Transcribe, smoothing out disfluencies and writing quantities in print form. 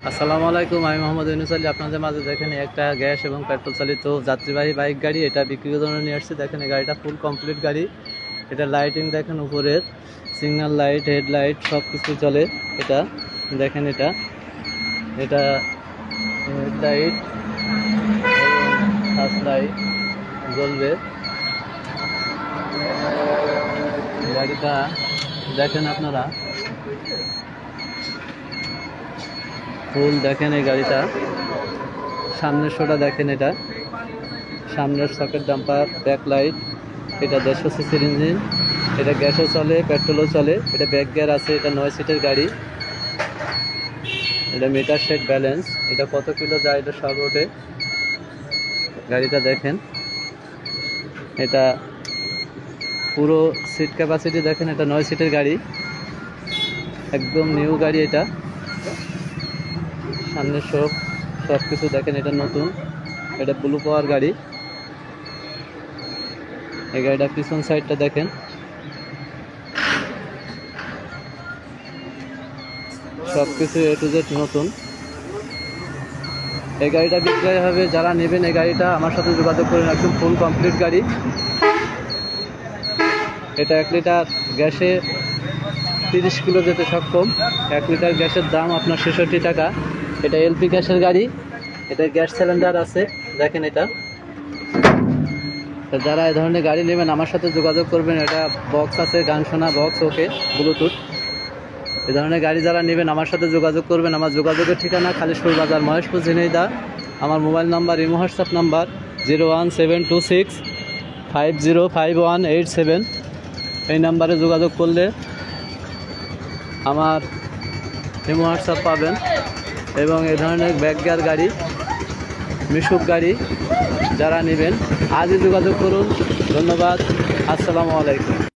আসসালামু আলাইকুম, আমি মোহাম্মদ ইউনুস আলী। আপনাদের মাঝে দেখেন একটা গ্যাস এবং পেট্রোল চালিত যাত্রীবাহী বাইক গাড়ি, এটা বিক্রির জন্য নিয়ে আসছে। দেখেন এই গাড়িটা ফুল কমপ্লিট গাড়ি। এটা লাইটিং দেখেন, উপরের সিগন্যাল লাইট, হেডলাইট সব কিছু চলে। এটা দেখেন, এটা এটা হেডলাইট এবং ফার্স্ট লাইট জ্বলবে। গাড়িটা দেখেন আপনারা ফুল দেখেন। এই গাড়িটা সামনের শোটা দেখেন, এটা সামনের সকেট ডাম্পার, ব্যাক লাইট। এটা 150 সিসির ইঞ্জিন। এটা গ্যাসও চলে, পেট্রোলও চলে। এটা ব্যাক গিয়ার আছে। এটা 9 সিটের গাড়ি। এটা মিটার সেট ব্যালেন্স। এটা কত কিলো যায় এটা সব ওঠে। গাড়িটা দেখেন, এটা পুরো সিট ক্যাপাসিটি দেখেন। এটা 9 সিটের গাড়ি, একদম নিউ গাড়ি। এটা সামনের সব কিছু দেখেন, এটা নতুন। এটা ব্লু পাওয়ার গাড়ি। এই গাড়িটা পিছন সাইডটা দেখেন, সব কিছু এ টু জেড নতুন। এই গাড়িটা বিক্রয় হবে। যারা নেবেন এই গাড়িটা আমার সাথে যোগাযোগ করুন। একদম ফুল কমপ্লিট গাড়ি। এটা 1 লিটার গ্যাসে 30 কিলো যেতে সক্ষম। 1 লিটার গ্যাসের দাম আপনার 66 টাকা। এটা এলপি গ্যাসের গাড়ি। এটা গ্যাস সিলিন্ডার আছে দেখেন। এটা যারা এই ধরনের গাড়ি নেবেন আমার সাথে যোগাযোগ করবেন। এটা বক্স আছে, গান শোনা বক্স, ওকে, ব্লুটুথ। এই ধরনের গাড়ি যারা নেবেন আমার সাথে যোগাযোগ করবেন। আমার যোগাযোগের ঠিকানা খালিশপুর বাজার, মহেশপুর, ঝিনাইদহ। আমার mobile number, imo WhatsApp number 01726505187। এই নাম্বারে যোগাযোগ করলে আমার ইমো হোয়াটসঅ্যাপ পাবেন। এবং এই ধরনের ব্যাক গিয়ার গাড়ি, মিশুক গাড়ি যারা নেবেন আজই যোগাযোগ করুন। ধন্যবাদ। আসসালামু আলাইকুম।